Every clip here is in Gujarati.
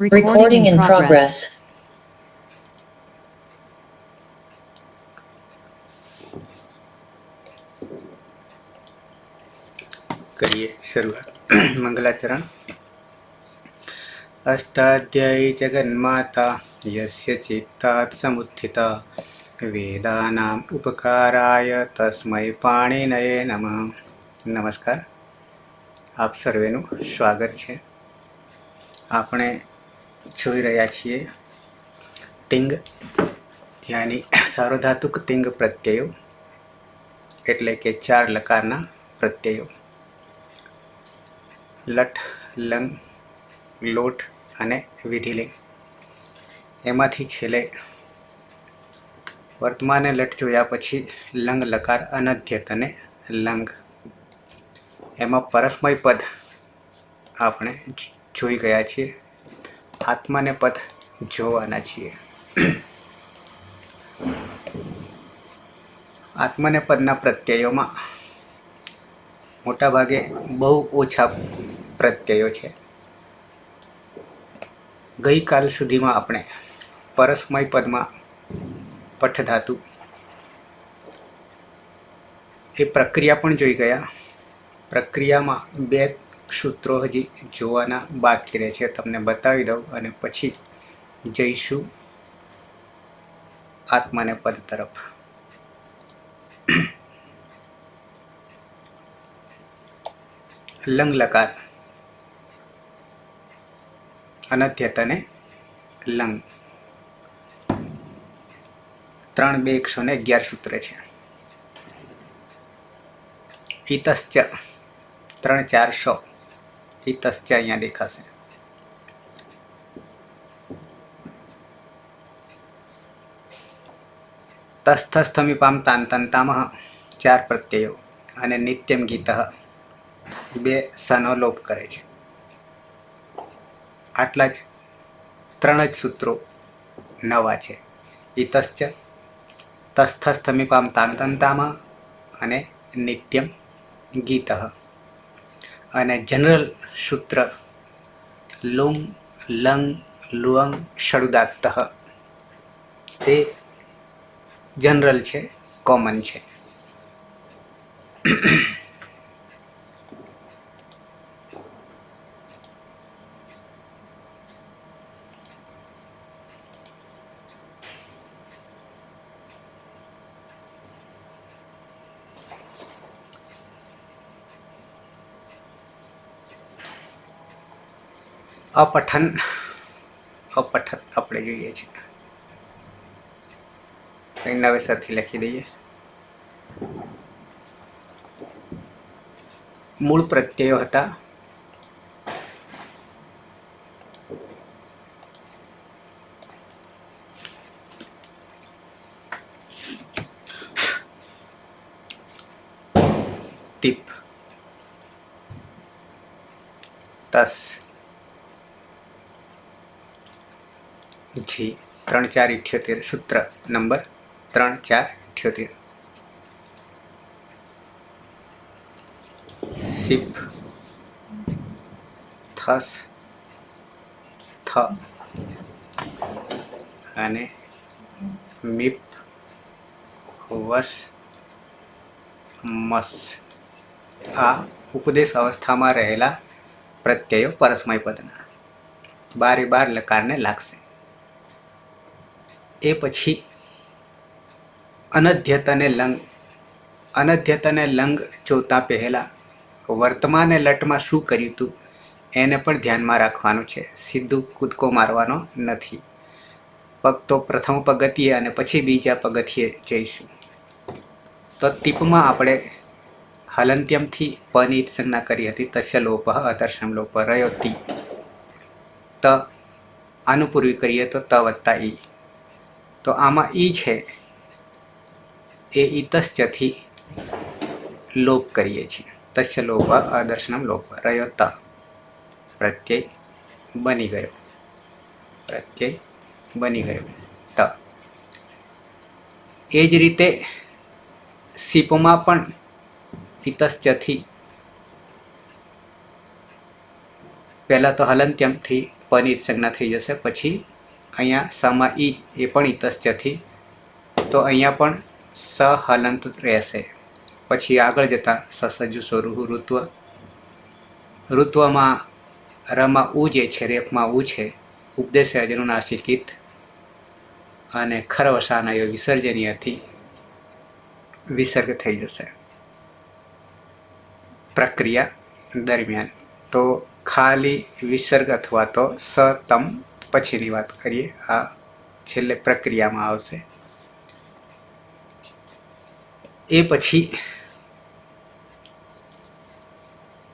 Recording in progress. करिए शुरुआत। मंगलाचरण। अष्टाध्यायी जगन्माता यस्य चित्तात् समुत्थिता वेदानाम् उपकाराय तस्मै पाणिनये नमः। नमस्कार, આપ સર્વેનું સ્વાગત છે। આપણે જોઈ રહ્યા છીએ ટિંગ યાની સાર્વધાતુક ટિંગ પ્રત્યયો, એટલે કે 4 લકારના પ્રત્યયો લટ, લંગ, લોટ અને વિધિલિંગ। એમાંથી છેલ્લે વર્તમાને લટ જોયા પછી લંગ, લકાર, અનધ્યત અને લંગ, એમાં પરસ્મય પદ આપણે જોઈ ગયા છીએ। આત્માને પદ જોવાના છીએ। આત્માને પદના પ્રત્યયોમાં મોટા ભાગે બહુ ઓછા પ્રત્યયો છે। ગઈકાલ સુધીમાં આપણે પરસ્મય પદમાં પઠ ધાતુ એ પ્રક્રિયા પણ જોઈ ગયા। પ્રક્રિયામાં 2 સૂત્રો હજી જોવાના બાકી રહે છે, તમને બતાવી દઉં અને પછી જઈશું આત્માને પદ તરફ। લંગ, લકાર, અનધ્યત અને લંગ 3 2 111 સૂત્ર છે। ઈતશ્ચ 3 400, ઈતશ્ચ અહીંયા દેખાશે। તસ્થસ્થમીપામ તાંતંતામહ 4 પ્રત્યયો અને નિત્યમ ગીતઃ 2 સનો લોપ કરે છે। આટલા જ 3 જ સૂત્રો નવા છે। ઈતશ્ચ, તસ્થસ્થમીપામ તાંતંતામહ અને નિત્યમ ગીતઃ। અને જનરલ સૂત્ર લુંગ, લંગ, લુઅંગ, ષડુદાત્તઃ એ જનરલ છે, કોમન છે। અપઠન, અપઠત આપણે જોઈએ છીએ, નવેસરથી લખી દઈએ। મૂળ પ્રત્યયો હતા તિપ, તસ, જી 3 4 78 સૂત્ર નંબર 3 4 78। સિપ, થસ, થ અને મિપ, વસ, મસ આ ઉપદેશ અવસ્થામાં રહેલા પ્રત્યયો પરસ્મય પદના 12 લકારને લાગશે। એ પછી અનધ્યત અને લંગ, અનધ્યત અને લંગ જોતા પહેલા વર્તમાને લટમાં શું કર્યું હતું એને પણ ધ્યાનમાં રાખવાનું છે। સીધું કૂદકો મારવાનો નથી। તો પ્રથમ પગથિયે અને પછી બીજા પગથિયે જઈશું। તો ટીપમાં આપણે હલંત્યમથી પની સંજ્ઞા કરી હતી। તસ્ય લોપ, અદર્શનમ લોપ, રહ્યો તી। ત આનુપૂર્વી કરીએ તો ત વત્તા ઈ। તો આમાં ઈ છે એ ઈતશ્ચથી લોપ કરીએ છીએ। તસ્ય લોપ, અદર્શનમ લોપ, રહ્યો ત, પ્રત્યય બની ગયો, પ્રત્યય બની ગયો ત। એ જ રીતે સીપમાં પણ ઈતશ્ચથી પહેલાં તો હલંત્યમથી પ પની સંજ્ઞા થઈ જશે. પછી અહીંયા સમા ઈ એ પણ ઇતશ્ચથી, તો અહીંયા પણ સ હલંત રહેશે. પછી આગળ જતાં સસજુ સ્વરૂહ ઋત્વ, ઋત્વમાં રમાં ઉ જે છે, રેપમાં ઉ છે, ઉપદેશ અજનુનાસિકિત અને ખરવસાનાયો વિસર્જનીયથી વિસર્ગ થઈ જશે પ્રક્રિયા દરમિયાન. તો ખાલી વિસર્ગ અથવા તો સતમ પછીની વાત કરીએ, આ છેલ્લે પ્રક્રિયામાં આવશે. એ પછી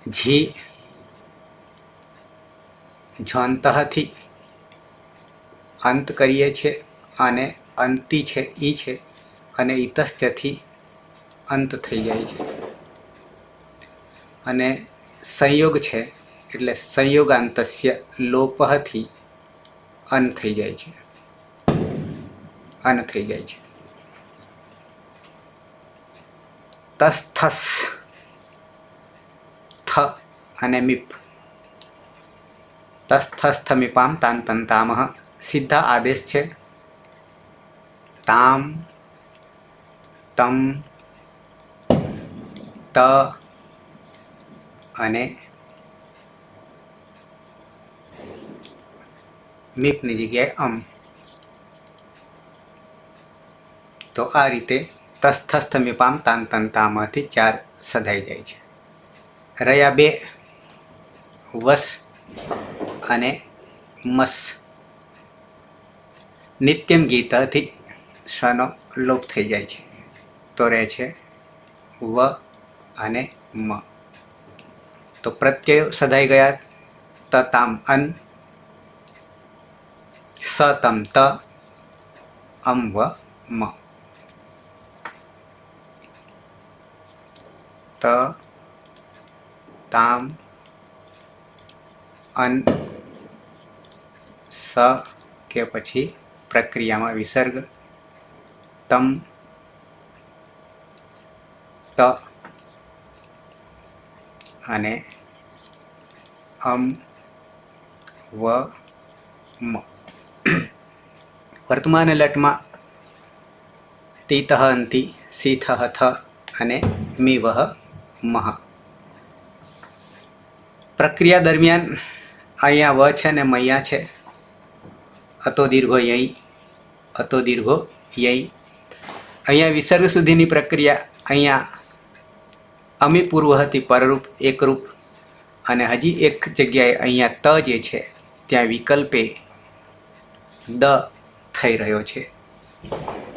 ઝી ઝોંતઃથી અંત કરીએ છીએ અને અંતિ છે ઈ છે અને ઇતશ્ચથી અંત થઈ જાય છે. અને સંયોગ છે એટલે સંયોગાંતસ્ય લોપહથી અન થઈ જાય છે, અન થઈ જાય છે. તસ્થસ થ અને મીપ, તસ્થસ્થમિપામ તાંતંતામહ સીધા આદેશ છે. તામ, તમ, ત અને મીપની જગ્યાએ અમ. તો આ રીતે તસ્થસ્થમિપામ તાંતંતામથી 4 સધાઈ જાય છે. રહ્યા 2 વસ અને મસ. નિત્યમ ગીતથી શનો લોપ થઈ જાય છે, તો રહે છે વ અને મ. તો પ્રત્યયો સધાઈ ગયા. તતામ અન, સતમ ત, અમ વ મ. ત તામ અન સ કે પછી પ્રક્રિયામાં વિસર્ગ, તમ ત અને અમ વ મ. વર્તમાન લટમાં તીતઃ અંતિ, સીથઃ થ અને મીવહ મહ. પ્રક્રિયા દરમિયાન અહીંયા વ છે ને મૈયા છે. અતો દીર્ઘો યઈ, અતો દીર્ઘો યઈ. અહીંયા વિસર્ગ સુધીની પ્રક્રિયા. અહીંયા અમી પૂર્વ હતી પરરૂપ એકરૂપ, અને હજી એક જગ્યાએ અહીંયા ત જે છે ત્યાં વિકલ્પે દ થઈ રહ્યો છે.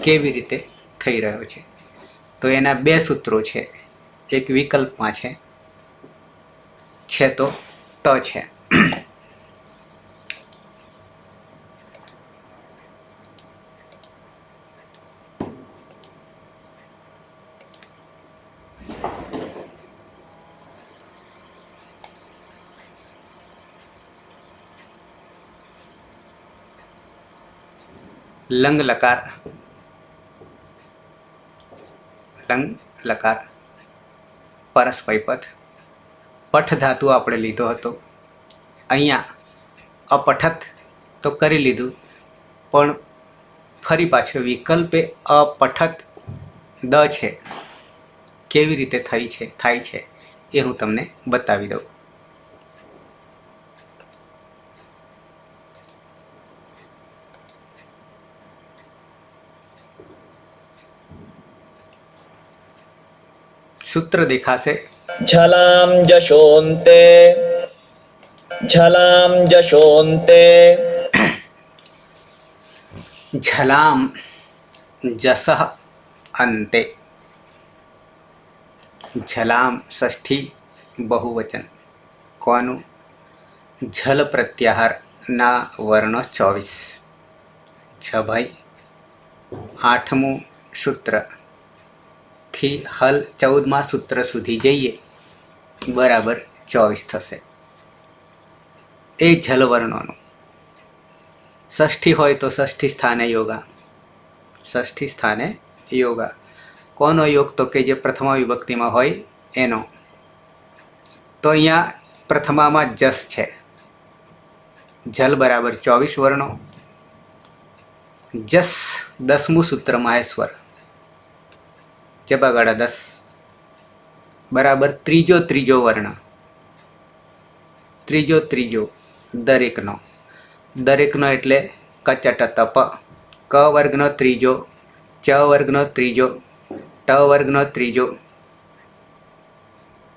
કેવી રીતે થઈ રહ્યો છે? તો એના 2 સૂત્રો છે. એક વિકલ્પમાં છે તો ત છે. Lung લકાર, lung લકાર પરસ્પૈપથ. પઠ ધાતુ આપણે લીધો હતો. અહીંયા અપઠત તો કરી લીધું, પણ ફરી પાછો વિકલ્પે અપઠત દ છે. કેવી રીતે થાય છે એ હું તમને બતાવી દઉં. સૂત્ર દેખાશે. झलां जशोन्ते, झलां जशोन्ते. झलाम जसः अन्ते. झलाम षष्ठी बहुवचन. કોનું? ઝલ પ્રત્યાહારના વર્ણો 24. છ ભાઈ. 8મું સૂત્ર થી હલ 14મા સૂત્ર સુધી જઈએ બરાબર 24 થશે. એ ઝલ વર્ણોનું ષષ્ઠી હોય તો ષષ્ઠી સ્થાને યોગા, ષષ્ઠી સ્થાને યોગા. કોનો યોગ? તો કે જે પ્રથમા વિભક્તિમાં હોય એનો. તો અહીંયા પ્રથમામાં જસ છે, જલ બરાબર 24 વર્ણો. જસ 10મું સૂત્ર માહેશ્વર જબાગાડા 10 બરાબર ત્રીજો વર્ણ. ત્રીજો દરેકનો એટલે કચટ તપ. ક વર્ગનો ત્રીજો, ચ વર્ગનો ત્રીજો, ટ વર્ગનો ત્રીજો,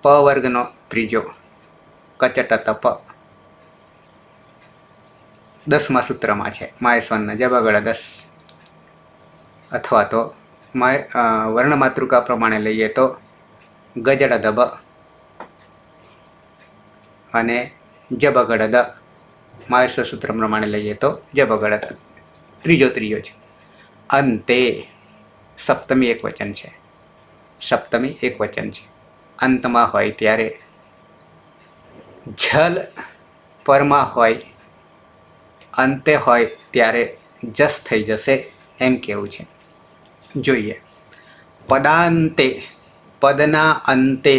પ વર્ગનો ત્રીજો, કચટ તપ 10મા સૂત્રમાં છે માહેશ્વરના જબાગડા 10. અથવા તો વર્ણ માતૃકા પ્રમાણે લઈએ તો ગજડ દબ અને જબગડ દ. માહેશ્વર સૂત્ર પ્રમાણે લઈએ તો જબગડ દ. ત્રીજો છે. અંતે સપ્તમી એક વચન છે. અંતમાં હોય ત્યારે જલ પરમાં હોય, અંતે હોય ત્યારે જસ થઈ જશે એમ કેવું છે. જોઈએ. પદાંતે પદના અંતે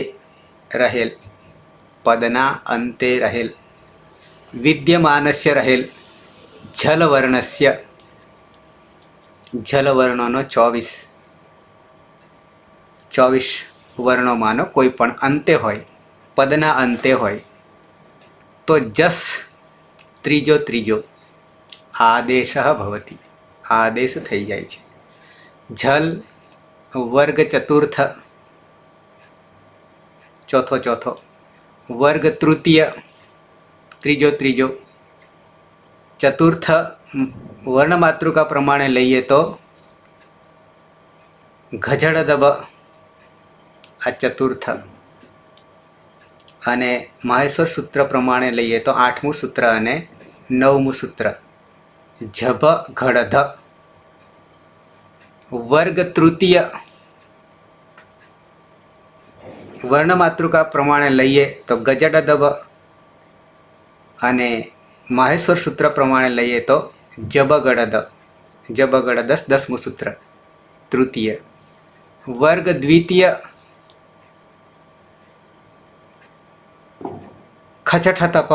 રહેલ વિદ્યમાનસ્ય રહેલ જલવર્ણસ્ય જલવર્ણોનો 24 વર્ણોમાંનો કોઈ પણ અંતે હોય, પદના અંતે હોય તો જસ ત્રીજો આદેશ ભવતી, આદેશ થઈ જાય છે. જલ વર્ગ ચતુર્થ ચોથો, વર્ગ તૃતીય ત્રીજો, ચતુર્થ વર્ણમાતૃકા પ્રમાણે લઈએ તો ગજડ દબ આ ચતુર્થ, અને માહેશ્વર સૂત્ર પ્રમાણે લઈએ તો 8મું સૂત્ર અને 9મું સૂત્ર જભ ઘડ ધ. વર્ગ તૃતીય વર્ણમાતૃકા પ્રમાણે લઈએ તો ગજડ દબ, અને માહેશ્વર સૂત્ર પ્રમાણે લઈએ તો જબગડ દ. 10મું સૂત્ર તૃતીય. વર્ગ દ્વિતીય ખચઠ તપ.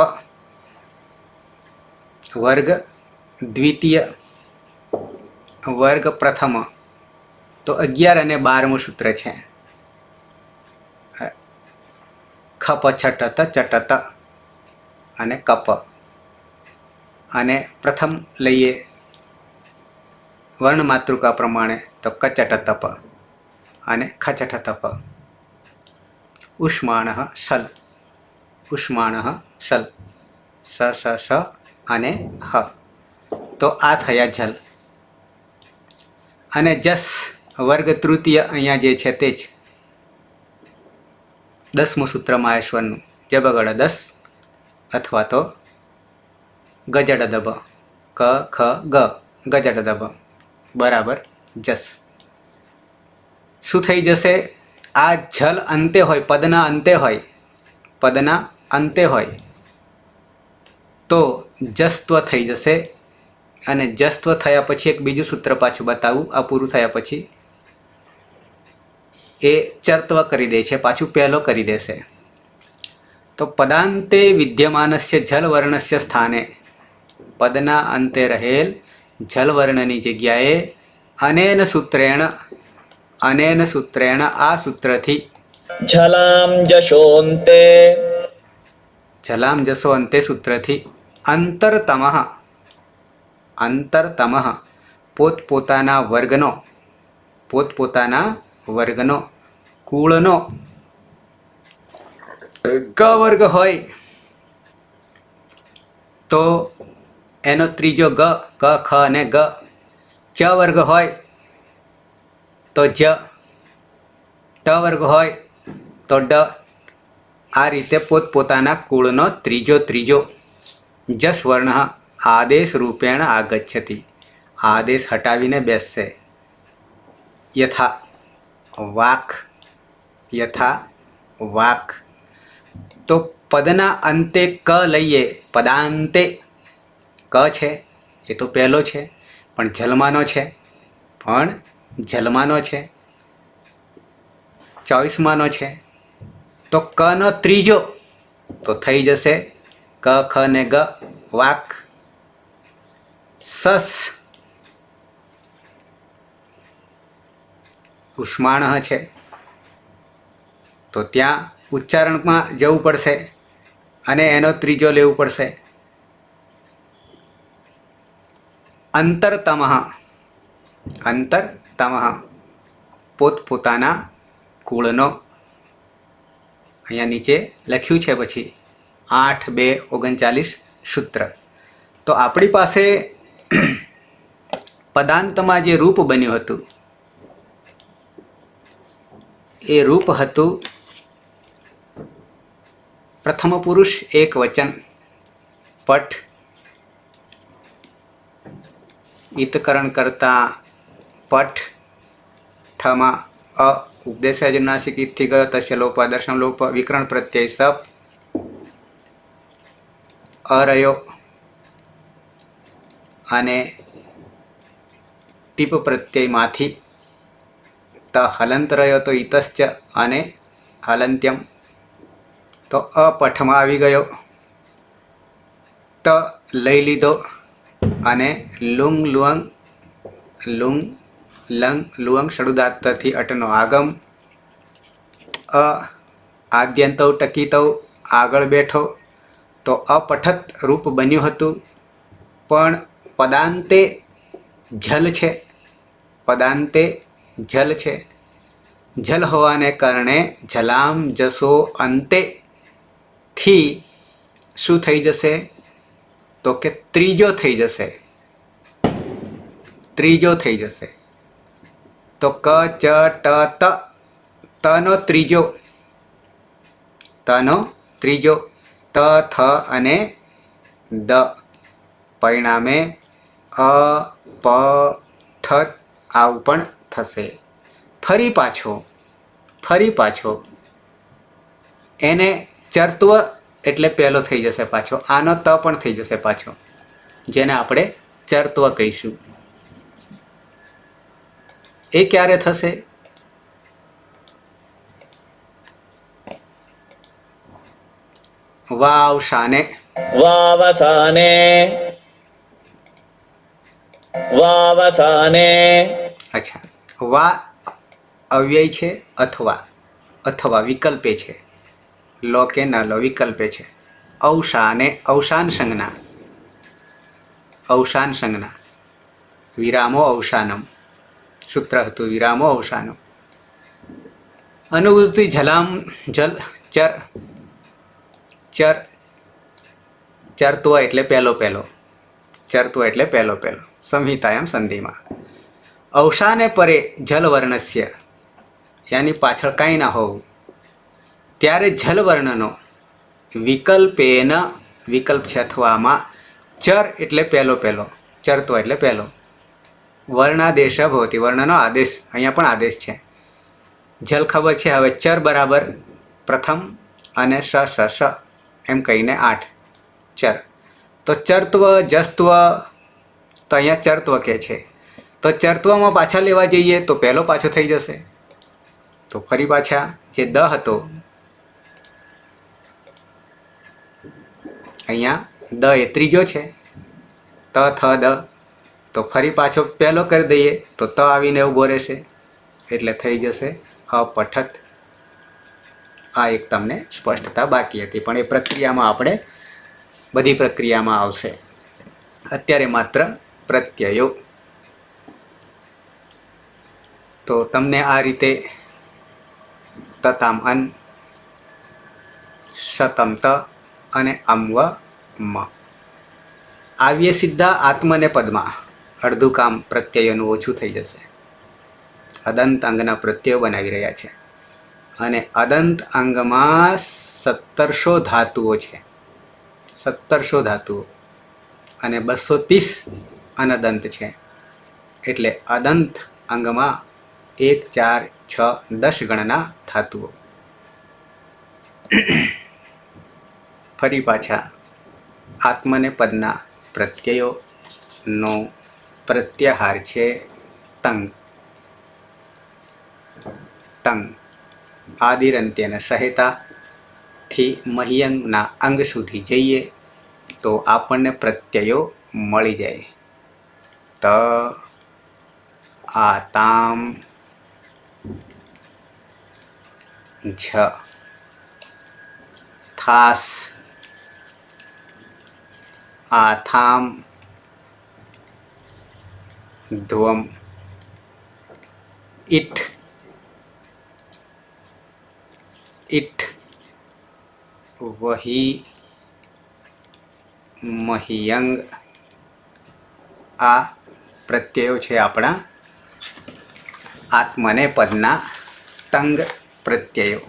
વર્ગ દ્વિતીય. વર્ગ પ્રથમ તો 11 અને 12મું સૂત્ર છે. ખપ છટત ચટત અને કપ. અને પ્રથમ લઈએ વર્ણ માતૃકા પ્રમાણે તો કચટ તપ અને ખચઠ તપ. ઉષ્માણ શલ સ અને હ. તો આ થયા જલ. અને જસ વર્ગ તૃતીય અહીંયા જે છે તે જ 10મું સૂત્ર માહેશ્વરનું જબગડ 10 અથવા તો ગજડ દબ ક ખ ગ ગજડ દબ બરાબર જસ. શું થઈ જશે? આ જલ અંતે હોય, પદના અંતે હોય તો જસ્ત્વ થઈ જશે. અને જસ્ત્વ થયા પછી એક બીજું સૂત્ર પાછું બતાવું. આ પૂરું થયા પછી એ ચર્ત્વ કરી દે છે, પાછું પહેલો કરી દેશે. તો પદાંતે વિદ્યમાનસ્ય જલવર્ણસ્ય સ્થાને, પદના અંતે રહેલ જલવર્ણની જગ્યાએ અનેન સૂત્રેણ આ સૂત્રથી झलां जशोऽन्ते જલામ જસો અંતે સૂત્રથી અંતરતમઃ પોતપોતાના વર્ગનો કુળનો ક વર્ગ હોય તો એનો ત્રીજો ગ, ક ખ અને ગ. ચ વર્ગ હોય તો જ, ટ વર્ગ હોય તો ડ. આ રીતે પોતપોતાના કુળનો ત્રીજો જસ વર્ણ આદેશ રૂપેણ આગચ્છતિ, આદેશ હટાવીને બેસશે. યથા વાક. તો પદના અંતે ક લઈએ, પદાંતે ક છે એ તો પહેલો છે પણ જલમાનો છે, 24માનો છે. તો ક નો ત્રીજો તો થઈ જશે ક ખ ને ગ વાક. સસ ઉષ્માણ છે, તો ત્યાં ઉચ્ચારણમાં જવું પડશે અને એનો ત્રીજો લેવું પડશે. અંતરતમ, અંતરતમ પોતપોતાના કુળનો. અહીંયા નીચે લખ્યું છે પછી 8:2:39 સૂત્ર. તો આપણી પાસે પદાંતમાં જે રૂપ બન્યું હતું એ રૂપ હતું પ્રથમ પુરુષ એક વચન પટ, ઈતકરણ કરતા પટ, ઠમાં અ ઉપદેશાજનાસિક ઈથી ગયો તસ્ય લોપ દર્શન લોપ વિકરણ પ્રત્યય સપ અરયો અને ટીપ પ્રત્યયમાંથી ત હલંત રહ્યો તો ઈતશ્ચ અને હલંત્યમ. તો અપઠમાં આવી ગયો, ત લઈ લીધો અને લુંગ લુઅંગ લુંગ લંગ લુઅંગ ષડુદાત્તથી અટનો આગમ. અ આદ્યંતૌ ટકીતૌ આગળ બેઠો, તો અપઠત રૂપ બન્યું હતું પણ પદાંતે જલ છે, પદાંતે જલ છે. જલ હોવાને કારણે જલામ જસો અંતે થી શું થઈ જશે? તો કે ત્રીજો થઈ જશે, ત્રીજો થઈ જશે. તો ક ચ ટ ત, તનો ત્રીજો, તનો ત્રીજો, ત થ અને દ. પરિણામે અ પ ઠ આવું પણ થશે. ફરી પાછો એને ચરત્વ એટલે પહેલો થઈ જશે પાછો. આનો ત પણ થઈ જશે પાછો, જેને આપણે ચરત્વ કહીશું. એ ક્યારે થશે? વાવસાને, વાવસાને, વાવસાને. અચ્છા, વા અવ્યય છે અથવા અથવા વિકલ્પે છે, લો કે ન લો વિકલ્પે છે. અવસાને અવસાન સંજ્ઞા, અવસાન સંજ્ઞા. વિરામો અવસાનમ સૂત્ર હતું, વિરામો અવસાનમ. અનુવૃત્તિ જલામ જલ ચર, ચર ચરત્વ એટલે પહેલો પહેલો, ચરત્વ એટલે પહેલો પહેલો. સંહિતાયામ સંધિમાં અવસાને પરે જલવર્ણસ્ય, યાની પાછળ કાંઈ ના હોવું ત્યારે જલવર્ણનો વિકલ્પેન, વિકલ્પ છે અથવામાં, ચર એટલે પહેલો પહેલો, ચરત્વ એટલે પહેલો. વર્ણાદેશ ભવતી, વર્ણનો આદેશ, અહીંયા પણ આદેશ છે. જલ ખબર છે, હવે ચર બરાબર પ્રથમ અને સ સ સ એમ કહીને 8 ચર. તો ચરત્વ જસ્ત્વ, તો અહીંયા ચરત્વ કે છે. તો ચરત્વમાં પાછા લેવા જઈએ તો પહેલો પાછો થઈ જશે. તો ફરી પાછા જે દ હતો અહીંયા દ એ ત્રીજો છે, ત થ દ, તો ફરી પાછો પહેલો કરી દઈએ તો ત આવીને ઊભો રહેશે એટલે થઈ જશે અપઠત. આ એક તમને સ્પષ્ટતા બાકી હતી, પણ એ પ્રક્રિયામાં આપણે બધી પ્રક્રિયામાં આવશે. અત્યારે માત્ર પ્રત્યયો. તો તમને આ રીતે તતામ અન, શતમ ત અને અમ્વ મ આવીએ સીધા આત્મને પદમાં. અડધું કામ પ્રત્યયોનું ઓછું થઈ જશે. અદંત અંગના પ્રત્યયો બનાવી રહ્યા છે અને અદંત અંગમાં 1700 ધાતુઓ છે, 1700 ધાતુઓ અને 230 અનદંત છે. એટલે અદંત અંગમાં 1 4 6 10 ગણના ધાતુઓ. ફરી પાછા આત્મને પદના પ્રત્યયોનો પ્રત્યાહાર છે તંગ. તંગ આદિરંત્યના સહેતાથી મહિયંગના અંગ સુધી જઈએ તો આપણને પ્રત્યયો મળી જાય. ત આતામ ઝ થાસ આથામ ધ્વમ ઇઠ ઇઠ વહી મહિયંગ આ પ્રત્યયો છે આપણા આત્મને પદના તંગ પ્રત્યયો.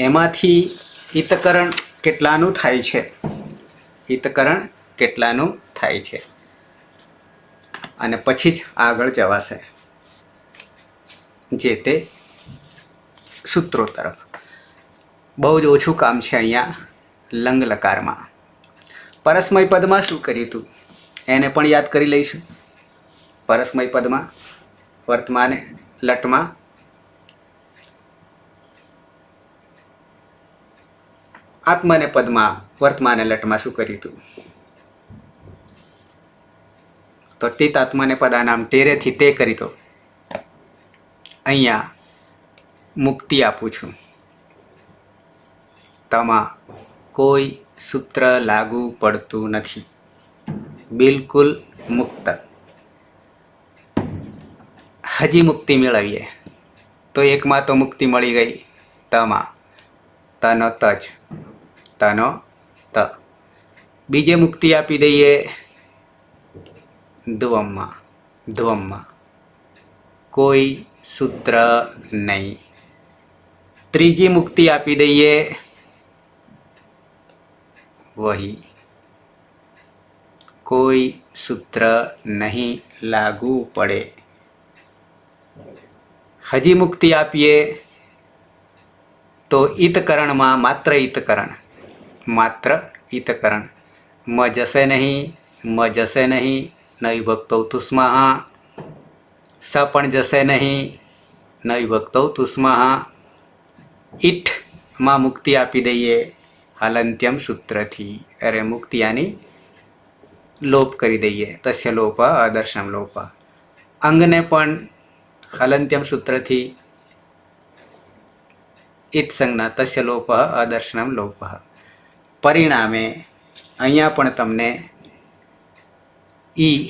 એમાંથી હિતકરણ કેટલાનું થાય છે? હિતકરણ કેટલાનું થાય છે અને પછી જ આગળ જવાશે જે તે સૂત્રો તરફ. બહુ જ ઓછું કામ છે અહીંયા લંગ લકારમાં. પરસ્મય પદમાં શું કર્યું હતું એને પણ યાદ કરી લઈશું. પરસ્મય પદમાં વર્તમાને લટમાં આત્મને પદમાં વર્તમાને લટમાં શું કર્યું હતું? તો ટીત આત્મને પદાનામ ટેરેથી તે કરી તો અહીંયા મુક્તિ આપું છું. તમાં કોઈ સૂત્ર લાગુ પડતું નથી, બિલકુલ મુક્ત. હજી મુક્તિ મેળવીએ તો એકમાં તો મુક્તિ મળી ગઈ તમાં, તનો તજ, તનો ત. બીજે મુક્તિ આપી દઈએ ધ્વમમાં, ધ્વમમાં કોઈ સૂત્ર નહીં. ત્રીજી મુક્તિ આપી દઈએ વહી, કોઈ સૂત્ર નહીં લાગુ પડે. હજી મુક્તિ આપીએ તો ઈતકરણમાં માત્ર ઈતકરણ, માત્ર ઈતકરણ. મ જશે નહીં, મ જશે નહીં, ન વિભક્તો તુસ્મઃ. સ પણ જશે નહીં, ન વિભક્તો તુસ્મઃ. ઈઠમાં મુક્તિ આપી દઈએ હલંત્યમ સૂત્રથી. અરે મુક્તિ આની લોપ કરી દઈએ, તસ્ય લોપ અદર્શનમ લોપ. અંગને પણ હલંત્યમ સૂત્રથી ઈત સંજ્ઞા, તસ્ય લોપ અદર્શનમ લોપ. પરિણામે અહીંયા પણ તમને ઈ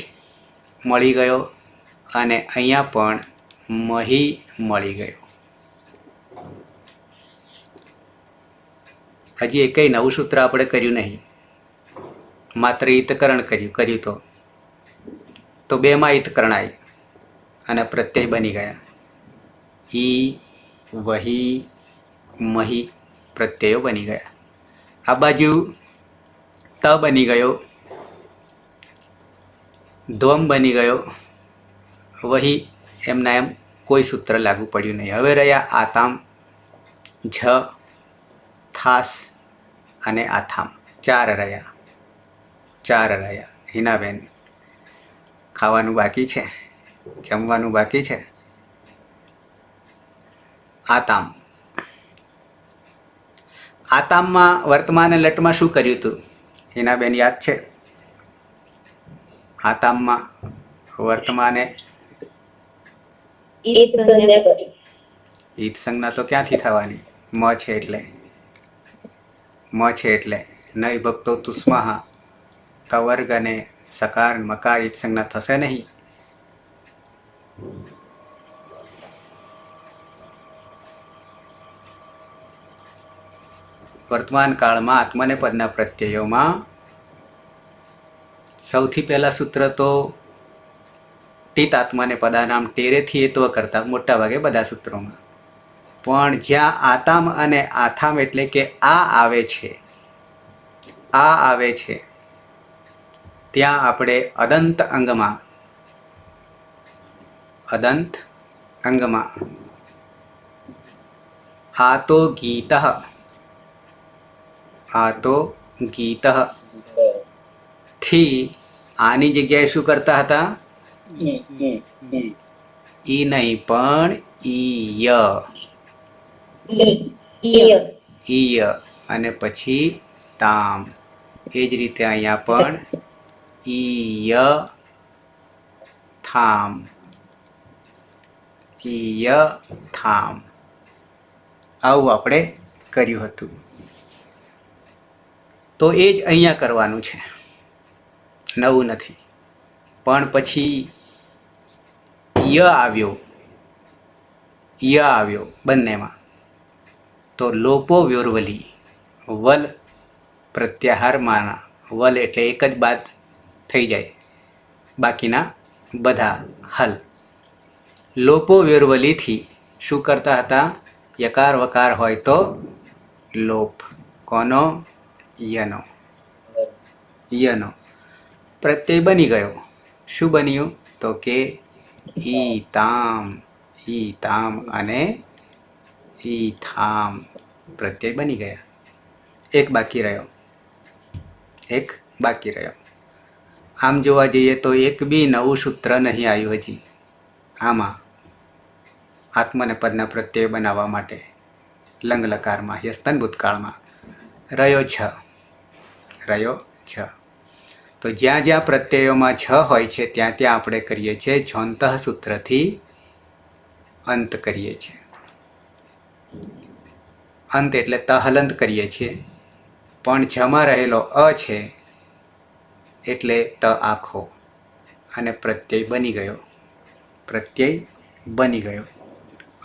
મળી ગયો અને અહીંયા પણ મહી મળી ગયો. હજી એકઈ નવું સૂત્ર આપણે કર્યું નહીં, માત્ર ઈતકરણ કર્યું તો બેમાં ઈતકરણ આવી અને પ્રત્યય બની ગયા. ઈ વહી મહી પ્રત્યયો બની ગયા. આ બાજુ ત બની ગયો, ધ્વમ બની ગયો, વહી એમના એમ કોઈ સૂત્ર લાગુ પડ્યું નહીં. હવે રહ્યા આતામ, ઝ, થાસ અને આથામ. ચાર રહ્યા, ચાર રહ્યા. હિનાબેન ખાવાનું બાકી છે, જમવાનું બાકી છે. આતામ, આતામમાં વર્તમાન લટમાં શું કર્યું હતું હિનાબેન યાદ છે? આતામમાં વર્તમાને ઈત સંજ્ઞા કરી. ઈત સંજ્ઞા તો ક્યાંથી થવાની? મ છે એટલે, મ છે એટલે ન વિભક્તો તુસ્મઃ. તવર્ગ અને સકાર મકાર ઈત સંજ્ઞા થશે નહીં. વર્તમાન કાળમાં આત્મને પદના પ્રત્યયોમાં સૌથી પહેલા સૂત્ર તો ટીત આત્માને પદાનામ ટેરેથી એત્વ કરતા મોટા ભાગે બધા સૂત્રોમાં. પણ જ્યાં આતામ અને આથામ એટલે કે આ આવે છે, આ આવે છે ત્યાં આપણે અદંત અંગમાં, અદંત અંગમાં આ તો ગીત, આ તો ગીત થી આની જગ્યાએ શું કરતા હતા? ઈ નહીં પણ ઈય, ઈય અને પછી તામ. એ જ રીતે અહીંયા પણ ઈય થામ, ય થામ. આવું આપણે કર્યું હતું. તો એ જ અહીંયા કરવાનું છે, નવું નથી. પણ પછી ય આવ્યો બંનેમાં, તો લોપો વ્યોર્વલી, વલ પ્રત્યાહારમાંના, વલ એટલે એક જ બાદ થઈ જાય, બાકીના બધા હલ. લોપો વ્યોર્વલીથી શું કરતા હતા? યકાર વકાર હોય તો લોપ. કોનો? યનો. યનો પ્રત્યય બની ગયો. શું બન્યું? તો કે ઈ તામ અને ઈ થામ પ્રત્યય બની ગયા. એક બાકી રહ્યો. આમ જોવા જઈએ તો એક બી નવું સૂત્ર નહીં આવ્યું હજી આમાં, આત્મનેપદના પ્રત્યય બનાવવા માટે લંગ લકારમાં યસ્તન ભૂતકાળમાં. રહ્યો છ. તો જ્યાં જ્યાં પ્રત્યયોમાં છ હોય છે ત્યાં ત્યાં આપણે કરીએ છીએ ઝોંતઃ સૂત્રથી અંત કરીએ છીએ. અંત એટલે તહલંત કરીએ છીએ, પણ જમાં રહેલો અ છે એટલે ત આખો અને પ્રત્યય બની ગયો.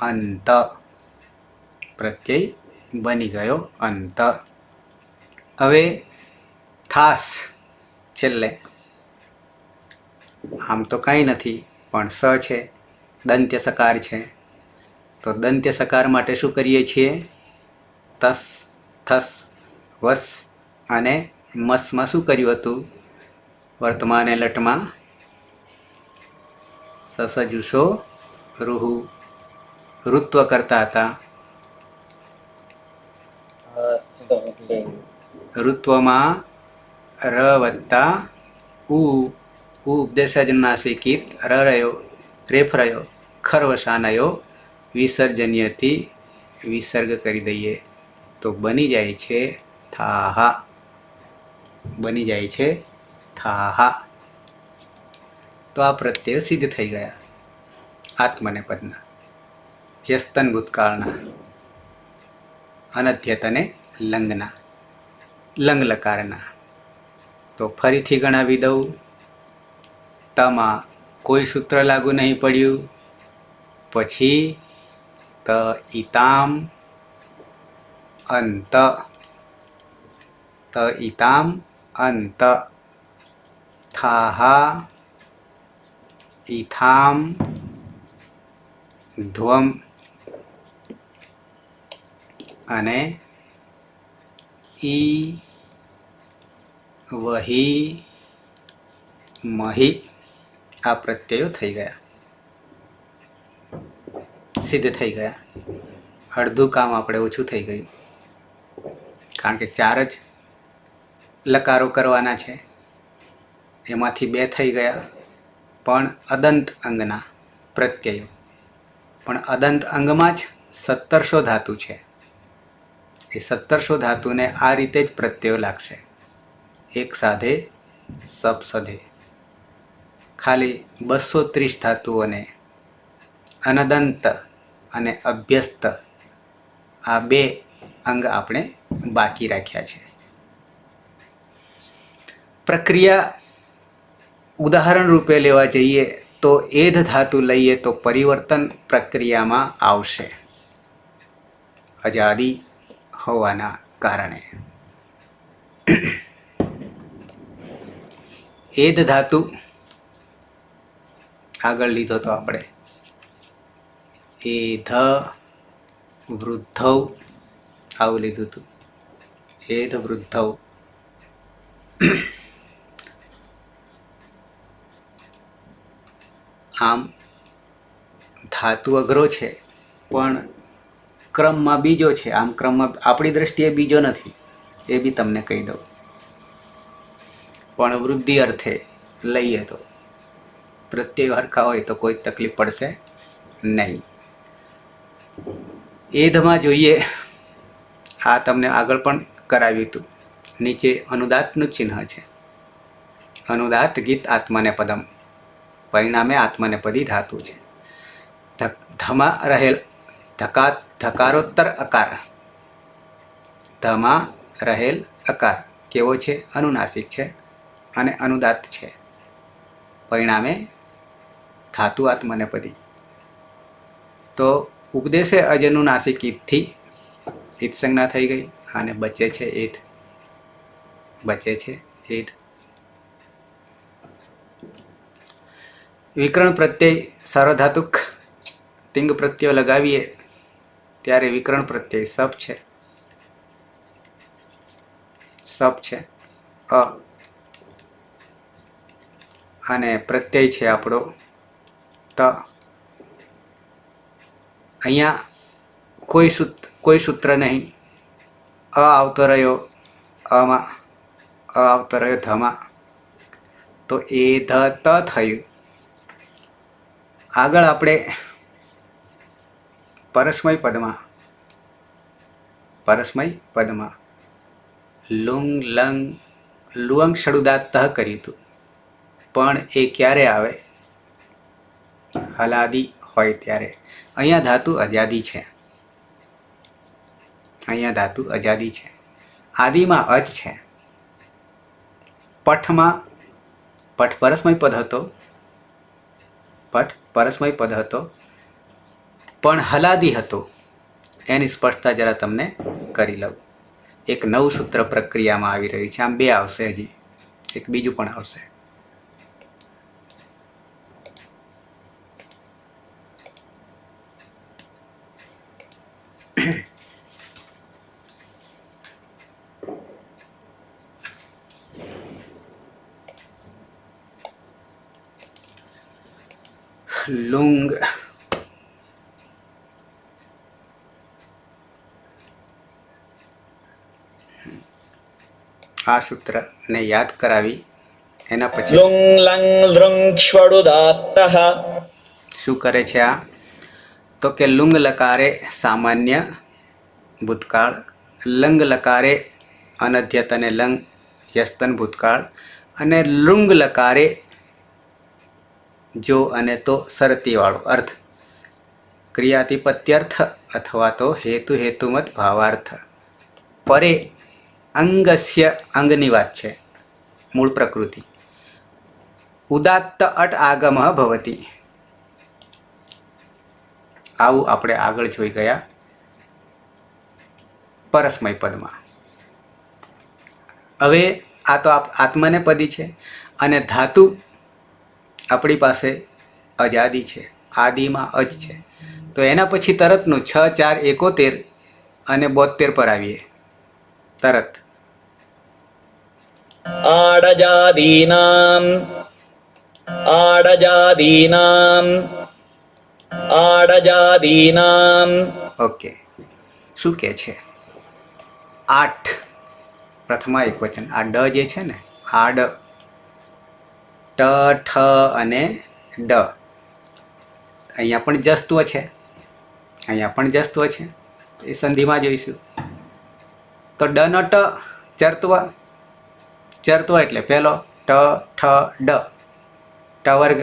અંત. પ્રત્યય બની ગયો અંત. હવે થાસ છેલ્લે. આમ તો કાંઈ નથી, પણ સ છે, દંત્ય સકાર છે. તો દંત્ય સકાર માટે શું કરીએ છીએ? તસ, થસ, વસ અને મસમાં શું કર્યું હતું? વર્તમાને લટમાં સસજુસો રૂહુ ઋત્વ કરતા હતા. ઋત્વમાં ર વત્તા ઉપદેશજનાસિકિત ર રહ્યો, રેફ રહ્યો, ખરવસાનયો વિસર્જનીયથી વિસર્ગ કરી દઈએ તો બની જાય છે થાહા. તો આ પ્રત્યય સિદ્ધ થઈ ગયા આત્મનેપદના, યસ્તન ભૂતકાળના, અનધ્યત અને લંગના, લંગ લકારના. તો ફરીથી ગણાવી દઉં. તમાં કોઈ સૂત્ર લાગુ નહીં પડ્યું. પછી ત ઈતામ અંત, થાહા ઈથામ ધ્વમ અને ઈ વહી મહી. આ પ્રત્યયો થઈ ગયા, સિદ્ધ થઈ ગયા. અડધું કામ આપણે ઓછું થઈ ગયું, કારણ કે 4 જ લકારો કરવાના છે, એમાંથી 2 થઈ ગયા. પણ અદંત અંગના પ્રત્યયો, પણ અદંત અંગમાં જ 1700 ધાતુ છે. એ 1700 ધાતુને આ રીતે જ પ્રત્યયો લાગશે, એક સાધે સપસધે. ખાલી 230 ધાતુઓને અનદંત અને અભ્યસ્ત આ 2 અંગ આપણે બાકી રાખ્યા છે. પ્રક્રિયા ઉદાહરણ રૂપે લેવા જઈએ તો એધ ધાતુ લઈએ તો પરિવર્તન પ્રક્રિયામાં આવશે, અજાદી હોવાના કારણે. એધ ધાતુ આગળ લીધો તો આપણે એધ વૃદ્ધૌ આવું લીધું હતું. એધ વૃદ્ધૌ. આમ ધાતુ અઘરો છે, પણ ક્રમમાં બીજો છે. આમ ક્રમમાં આપણી દ્રષ્ટિએ બીજો નથી, એ બી તમને કહી દઉં. પણ વૃદ્ધિ અર્થે લઈએ તો પ્રત્યય હરખા હોય તો કોઈ તકલીફ પડશે નહીં. એધમાં જોઈએ, આ તમને આગળ પણ કરાવ્યું હતું. નીચે અનુદાતનું ચિહ્ન છે. અનુદાત ગીત આત્માને પદમ. પરિણામે આત્મનેપદી ધાતુ છે. ધમાં રહેલ ધકારોત્તર અકાર, ધમાં રહેલ અકાર કેવો છે? અનુનાસિક છે અને અનુદાત્ત છે. પરિણામે ધાતુ આત્મનેપદી. તો ઉપદેશે અજનુનાસિક ઈદથી ઈદ સંજ્ઞા થઈ ગઈ અને બચે છે ઈદ. બચે છે ઈદ. વિકરણ પ્રત્યય સાર્વધાતુક તિંગ પ્રત્યય લગાવીએ ત્યારે વિકરણ પ્રત્યય સપ છે. સપ છે અ અને પ્રત્યય છે આપણો ત. અહીંયા કોઈ સૂત્ર નહીં. અ આવતો રહ્યો અમાં, અ આવતો રહ્યો ધમાં, તો એ ધ ત થયું. આગળ આપણે પરસ્મય પદમાં લુંગ લંગ લુઅંગ ષડુદાત્ત કર્યું હતું. પણ એ ક્યારે આવે? હલાદી હોય ત્યારે. અહીંયા ધાતુ અજાદી છે. અહીંયા ધાતુ અજાદી છે. આદિમાં અજ છે. પઠમાં પઠ પરસ્મય પદ હતો. પઠ પરસ્મય પદ હતો પણ હલાદી હતો. એની સ્પષ્ટતા જરા તમને કરી લઉં. એક નવું સૂત્ર પ્રક્રિયામાં આવી રહ્યું છે. આમ બે આવશે, હજી એક બીજું પણ આવશે. લુંગ આ સૂત્રને યાદ કરાવી એના પછી લુંગ લંગ લૃંગ ષ્વડુદાત્તઃ. શું કરે છે આ? તો કે લુંગ લકારે સામાન્ય ભૂતકાળ, લંગ લકારે અનધ્યત અને લંગ યસ્તન ભૂતકાળ, અને લુંગ લકારે જો અને તો શરતીવાળો અર્થ, ક્રિયાતિપત્યર્થ અથવા તો હેતુ હેતુમત ભાવાર્થ. પરે અંગસ્ય અંગની વાત છે, મૂળ પ્રકૃતિ. ઉદાત્ત અટ આગમ ભવતી. આવું આપણે આગળ જોઈ ગયા પરસ્મય પદમાં. હવે આ તો આત્મનેપદી છે અને ધાતુ આપણી પાસે અજાદી છે, આદિમાં અજ છે. તો એના પછી તરતનું 6, 4, 71 અને 72 પર આવીએ તરત. આડજાદીનામ આડજાદીનામ આડજાદીનામ. ઓકે, શું કે છે? 8 પ્રથમા એક વચન. આ ડ જે છે ને, આડ, ટ, ઠ અને ડ. અહીંયા પણ જસ્ત્વ છે, અહીંયા પણ જસ્ત્વ છે. એ સંધિમાં જોઈશું. તો ડ નો ટ ચર્ત્વ. ચર્ત્વ એટલે પહેલો ટ ઠ ડ, ટ વર્ગ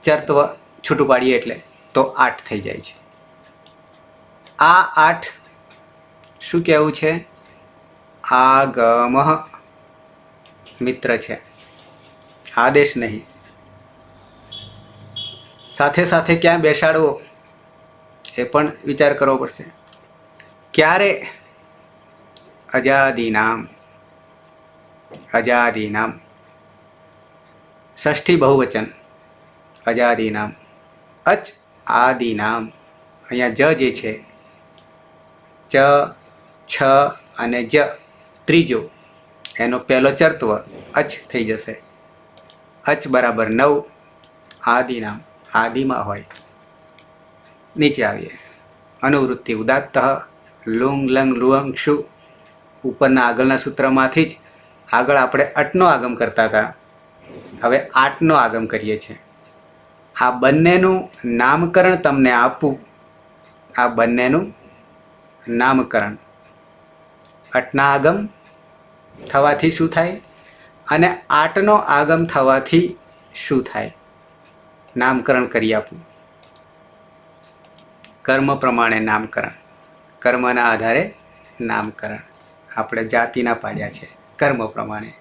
ચર્ત્વ છૂટું પાડીએ એટલે તો 8 થઈ જાય છે. આ 8 શું કહેવું છે? આગમ મિત્ર છે, આદેશ નહીં. સાથે સાથે ક્યાં બેસાડવો એ પણ વિચાર કરવો પડશે. ક્યારે? અજાદીનામ. અજાદીનામ ષષ્ઠી બહુવચન. અજાદીનામ અચ આદિનામ. અહીંયા જ જે છે, ચ, છ અને જ ત્રીજો, એનો પહેલો ચર્ત્વ અચ થઈ જશે. અચ બરાબર 9. આદિનામ આદિમાં હોય. નીચે આવીએ. અનુવૃત્તિ ઉદાત્ત લુંગ લંગ લુઅંગ ક્ષુ. ઉપરના આગળના સૂત્રમાંથી જ આગળ આપણે અટનો આગમ કરતા હતા, હવે 8નો આગમ કરીએ છીએ. આ બંનેનું નામકરણ તમને આપું. આ બંનેનું નામકરણ. અટના આગમ થવાથી શું થાય અને 8નો આગમ થવાથી શું થાય નામકરણ કરી આપું. કર્મ પ્રમાણે નામકરણ, કર્મના આધારે નામકરણ આપણે જાતિના પાડ્યા છે કર્મ પ્રમાણે.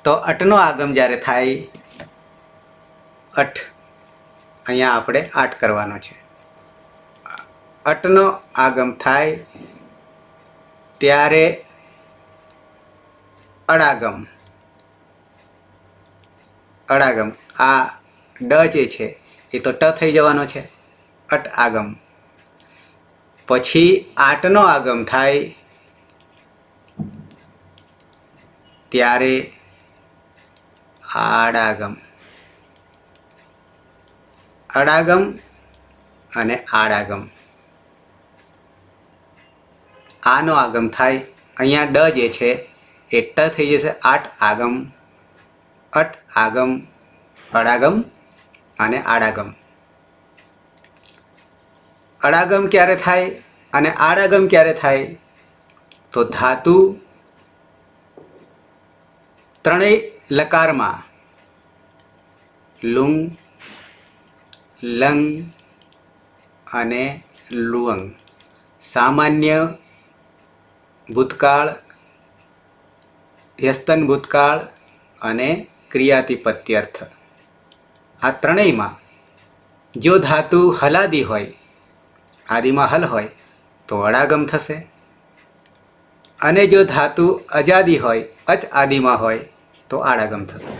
તો અટનો આગમ જ્યારે થાય, અઠ અહીંયા આપણે આઠ કરવાનો છે. અટનો આગમ થાય ત્યારે અડાગમ, અડાગમ આ ડ જે છે એ તો ટ થઈ જવાનો છે, અટ આગમ. પછી આટનો આગમ થાય ત્યારે આડાગમ, અડાગમ અને આડાગમ. આનો આગમ થાય, અહીંયા ડ જે છે એ ટ થઈ જશે, આઠ આગમ, અટ આગમ, અડાગમ અને આડાગમ. અડાગમ ક્યારે થાય અને આડાગમ ક્યારે થાય? તો ધાતુ ત્રણેય લકારમાં લુંગ, લંગ અને લુઅંગ, સામાન્ય ભૂતકાળ, યસ્તન ભૂતકાળ અને ક્રિયાતિપત્યર્થ, આ ત્રણેયમાં જો ધાતુ હલાદી હોય, આદિમાં હલ હોય તો અડાગમ થશે, અને જો ધાતુ અજાદી હોય, અચ આદિમાં હોય તો આડાગમ થશે,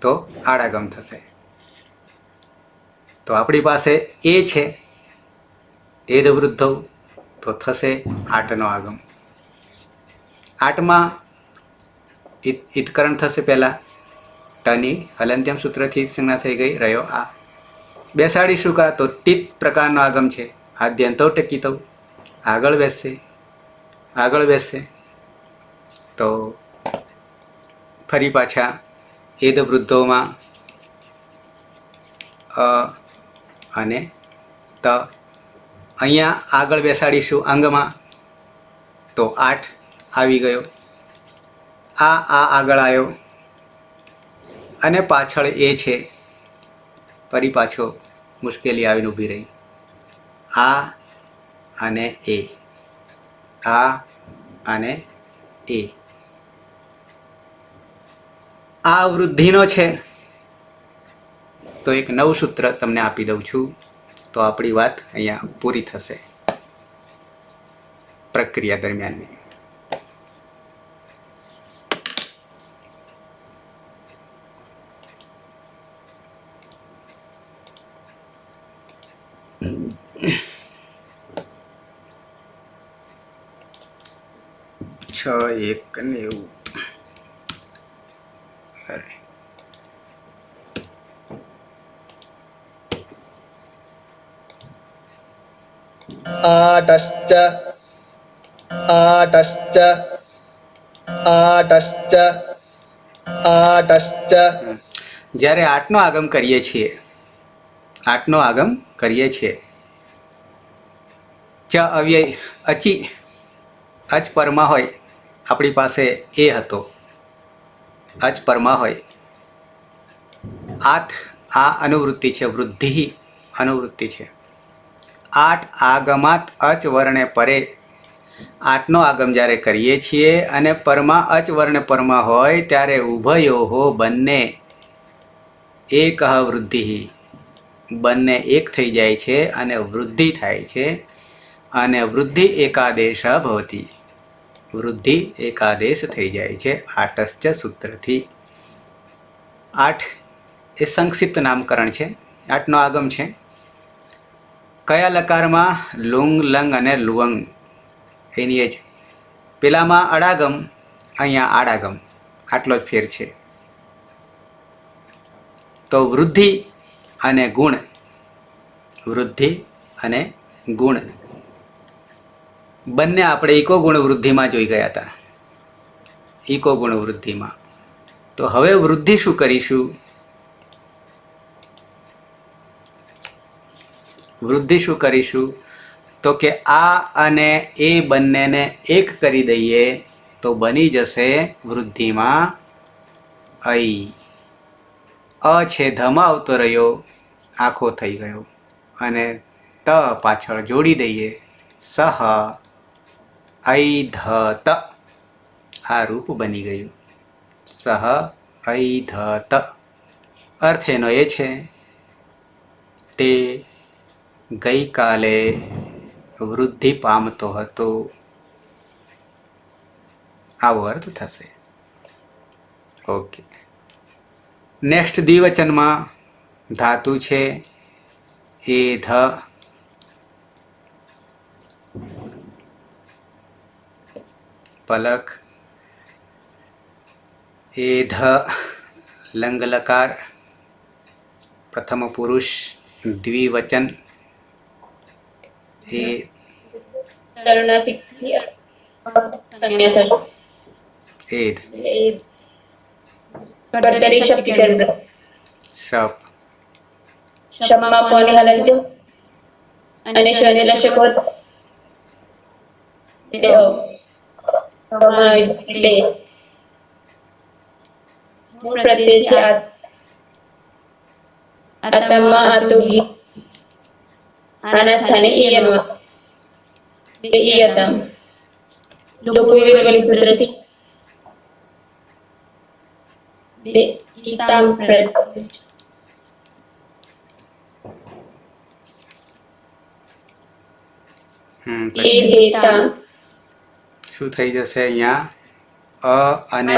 તો આડાગમ થશે. તો આપણી પાસે એ છે એદ વૃદ્ધૌ, તો થશે આટનો આગમ. આટમાં ઇતકરણ થશે. પહેલાં ટની હલંત્યમ સૂત્રથી સંજ્ઞા થઈ ગઈ, રહ્યો આ. બેસાડીશું કા તો ટીત પ્રકારનો આગમ છે, આદ્યંતો ટકીતો, આગળ બેસશે, આગળ બેસશે. તો ફરી પાછા એદ વૃદ્ધોમાં અ અને ત. અહીંયા આગળ બેસાડીશું અંગમાં, તો આઠ આવી ગયો. આ આગળ આવ્યો અને પાછળ એ છે, ફરી પાછો મુશ્કેલી આવીને ઊભી રહી. આ અને એ, આ અને એ. આ વૃદ્ધિનો છે. તો એક નવું સૂત્ર તમને આપી દઉં છું, તો આપણી વાત અહીંયા પૂરી થશે પ્રક્રિયા દરમિયાન. છ એક 90. અરે आटश्च आटश्च आटश्च आटश्च. જ્યારે આઠનો આગમ કરીએ છીએ, આઠનો આગમ કરીએ છીએ, ચ અવ્યય અચી અચ પરમાં હોય, આપણી પાસે એ હતો, અચ પરમાં હોય. આઠ આ અનુવૃત્તિ છે, વૃદ્ધિ અનુવૃત્તિ છે. આઠ આગમાત અચ વર્ણે પરે, આઠનો આગમ જ્યારે કરીએ છીએ અને પરમાં અચ વર્ણ પરમાં હોય ત્યારે ઉભયો બંને એક વૃદ્ધિ, બંને એક થઈ જાય છે અને વૃદ્ધિ થાય છે. અને વૃદ્ધિ એકાદેશ ભવતી, વૃદ્ધિ એકાદેશ થઈ જાય છે આટશ્ચ સૂત્રથી. આઠ એ સંક્ષિપ્ત નામકરણ છે, આઠનો આગમ છે. કયા લકારમાં? લુંગ, લંગ અને લુઅંગ, એની જ. પેલામાં અડાગમ, અહીંયા આડાગમ, આટલો જ ફેર છે. તો વૃદ્ધિ અને ગુણ, વૃદ્ધિ અને ગુણ બંને આપણે ઇકો ગુણ વૃદ્ધિમાં જોઈ ગયા હતા, ઇકો ગુણ વૃદ્ધિમાં. તો હવે વૃદ્ધિ શું કરીશું? વૃદ્ધિ શું કરીશું? તો કે આ અને એ બંનેને એક કરી દઈએ તો બની જશે વૃદ્ધિમાં ઐ. અ છે ધમાં આવતો રહ્યો, આખો થઈ ગયો. અને ત પાછળ જોડી દઈએ, સહ ઐધત, આ રૂપ બની ગયું. સહ ઐધત. અર્થ એનો એ છે તે ગઈકાલે વૃદ્ધિ પામતો હતો, આવો અર્થ થશે. ઓકે. નેક્સ્ટ દ્વિવચનમાં ધાતુ છે એધ. પલક. એધ લંગ લકાર, પ્રથમ પુરુષ દ્વિવચન. એ એધ શપ. અને શનિ લક્ષકો બે પ્રત્યેથી આતમમાં આતુગી આના સ્થાને ઈયનમાં ઈયતમ લોકવિરવલી સૂત્રથી ઈતામ પ્રત એ દેતા શું થઈ જશે અહીંયા? અ અને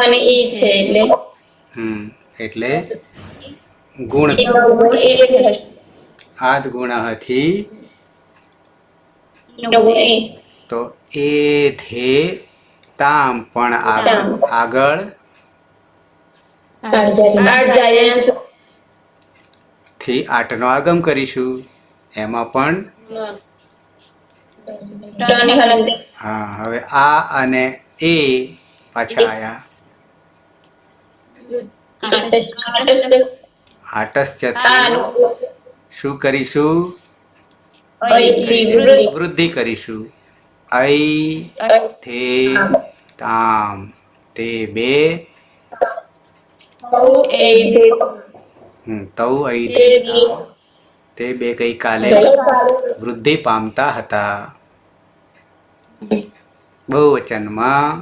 અને ઈ છે એટલે ગુણ. આદ ગુણ હતી તો એ ધે તામ, પણ આગળ થી આટનો આગમ કરીશું, એમાં પણ હા. હવે આ અને એ પાછા આયા. આટસ્ય શું કરીશું? વૃદ્ધિ કરીશું. ઐ થે તામ, તે બે તૌ ઐધે તામ, તે બે ગઈકાલે વૃદ્ધિ પામતા હતા. બહુવચનમાં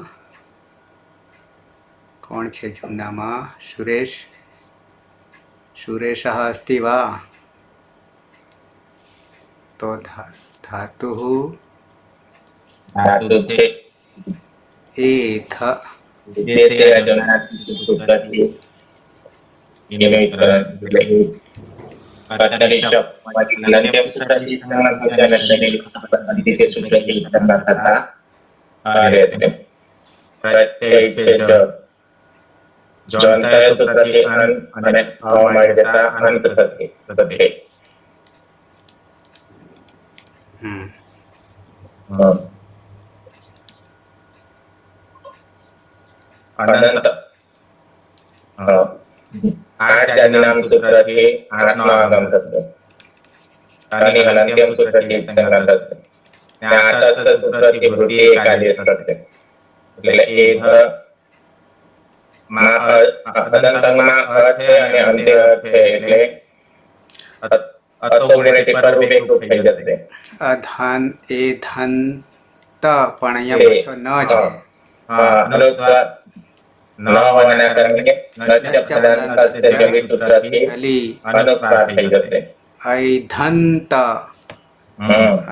કોણ છે જૂનામાં? સુરેશ. સુરેશ અસ્તિ વા? તો ધાતુ એથ. અનંત આઠ નામ સૂત્રથી આઠનો આગમ થતો. અને અનંત્યમ સૂત્રથી સંગાત થતો. આઠ સૂત્રથી વૃદ્ધિ એ કાર્ય થતો. એટલે એ અદંતમાં અ છે અને અંત્ય છે, એટલે અતો ગુણ્યથી પરરૂપ એકરૂપ થઈ જશે. અધન એ ધન ત, પણ અહીંયા પાછો ન છે. અનુસ્વાર ન હોવાના કારણે અનુસ્વાર થઈ જશે. ઐધંત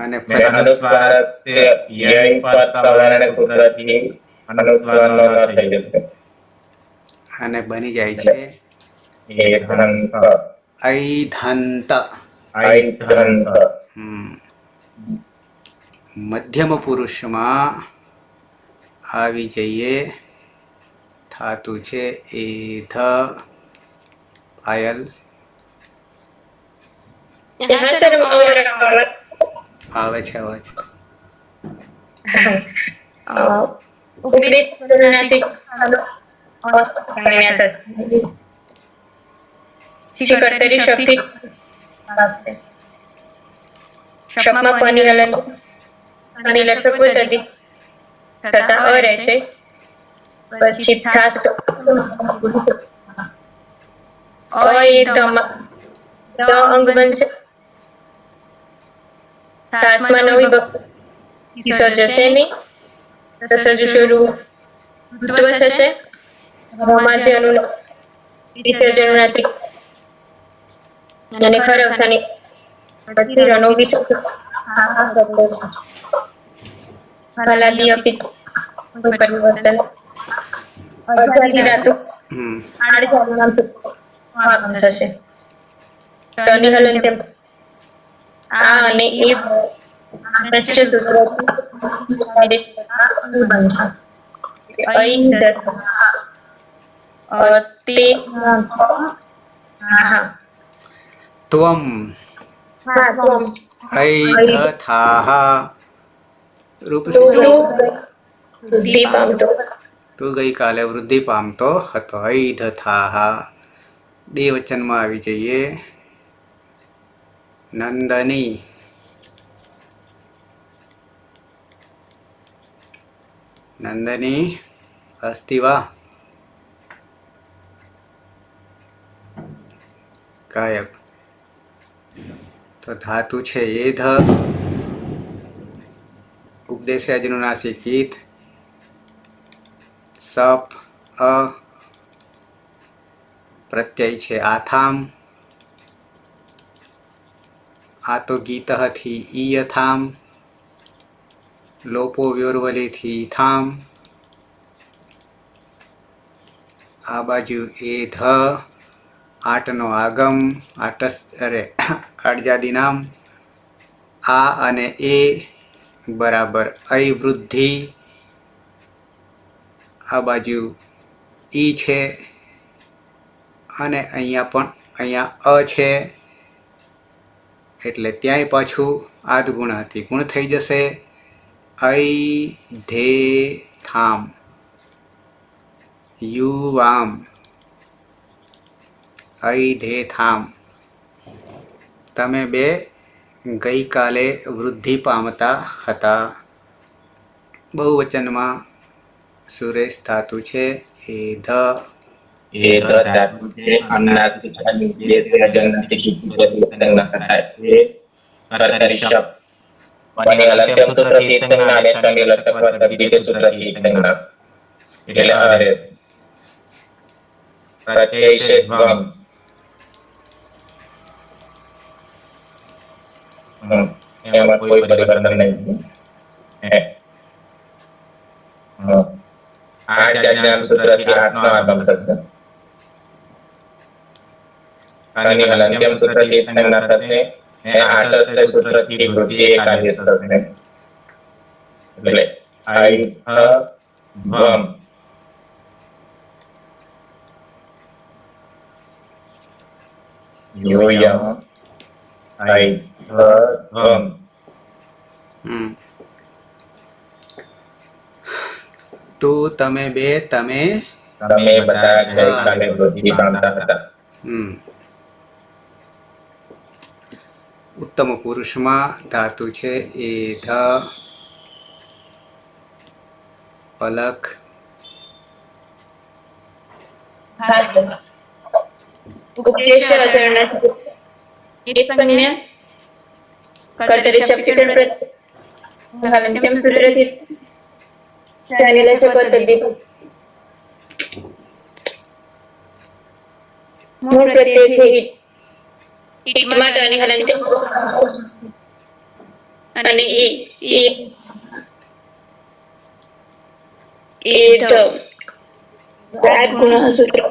અને અનુસ્વાર યય પદ સવર્ણ સૂત્રથી અનુસ્વાર ન થઈ જશે. અને બની જાય છે ઐધંત. મધ્યમ પુરુષમાં આવી જઈએ, થાતું છે એધ. પાયલ. આવે છે અવાજ? શક્તિ શપમાં કોની હલન અને લક્ષકો થતા અ રહેશે. પછી થાસ એ અંગ બનશે. તાસમાં નવી ભક્તિ સર્જશે નહીં. સર્જશેલું ઋત્વ થશે. રમાજે વિસર્જન નાસિક અને ખરક થની પછી રનો વિસર્જન હલાલી અપિત પરિવર્તન અજારી રાતો થશે. શનિ હલન તેમ આ અને એ વચ્ચે સૂત્ર અહીં તે હા ત્વમ ઐથાહ રૂપ શું થયું? વૃદ્ધિ પામતો તું ગઈકાલે વૃદ્ધિ પામતો હતો. ઐધથાહ દેવચનમાં આવી જઈએ. નંદની નંદની અસ્તિ વા ગાયબ. તો ધાતુ છે એધ. ઉપદેશ અજનુનાસિક ઈત. સપ અ. પ્રત્યય છે આથામ. આ તો ગીત થી ઈયથામ. લોપો વ્યોરવલીથી થામ. આ બાજુ એ ધ. આટનો આગમ. આડજાદી નામ. આ અને એ બરાબર ઐ વૃદ્ધિ. આ બાજુ ઈ છે અને અહીંયા પણ અહીંયા અ છે એટલે ત્યાંય પાછું આદગુણ હતી ગુણ થઈ જશે. ઐ ધે થામ. યુવામ. ઐ ધે થામ. તમે બે ગઈકાલે વૃદ્ધિ પામતા હતા. બહુવચનમાં સુરેશ ધાતુ છે એ ધ. એ ધાતુ છે અન્નાથી જે જન્નતી કીધું થાય એ કર્તરી શબ્દ વની અલંત્યમ સૂત્રથી સંજ્ઞા અને ચંડી લટકવા તદ્ધિતે સૂત્રથી સંજ્ઞા એટલે અરેસ પ્રત્યય છે ધ્વમ. એમાં કોઈ પરિવર્તન નહીં. આ જ્ઞાન સૂત્રથી આઠનો આગમ થશે અને અલંત્યમ સૂત્રથી સંજ્ઞા થશે અને આઠસ્થ સૂત્રથી વૃદ્ધિ એકાદેશ થશે એટલે આઈ ધ્વમ. યોયમ આઈ ધ્વમ. તો તમે બે તમે બધા ગઈકાલે વૃદ્ધિ પામતા હતા. ઉત્તમ પુરુષમાં ધાતુ છે એ ધ. પલક. ઉપદેશ અચરણના સંજ્ઞા કર્તરી શબ્દ હલંત્યમ સૂત્રથી શનિ લટકવા તદ્ધિતે મૂળ પ્રત્યય છે ઈટમાં ધ્વનિ હલંત્યમ અને એ ધ ગુણ સૂત્ર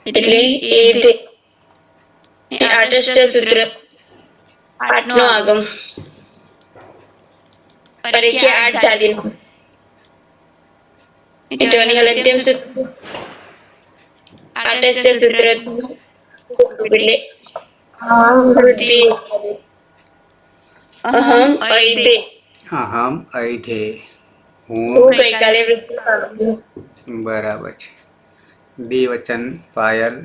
એટલે એ ધે આઠસ્થ સૂત્ર આઠનો આગમ પરીકે આઠ જાદી ધ્વનિ હલંત્યમ સૂત્ર આઠસ્થ સૂત્ર એટલે વૃદ્ધિ અહમ ઐધે. અહમ ઐધે. હું ગઈકાલે વૃદ્ધિ પામી. બરાબર છે. દ્વિવચન પાયલ.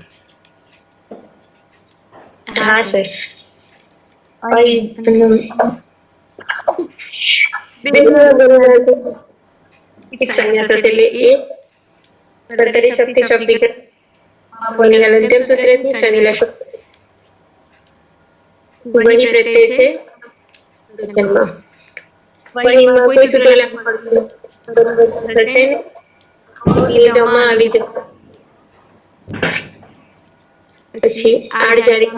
હા સર. સંજ્ઞા થશે એટલે એ कर्तरी शक्ति शब्द कोणी अंतिम सूत्र शनीला वही प्रत्यय છે વચનમાં વહીમાં કોઈ સૂત્ર લાગુ થશે ને લીધમાં આવી જશે પછી આડ જારી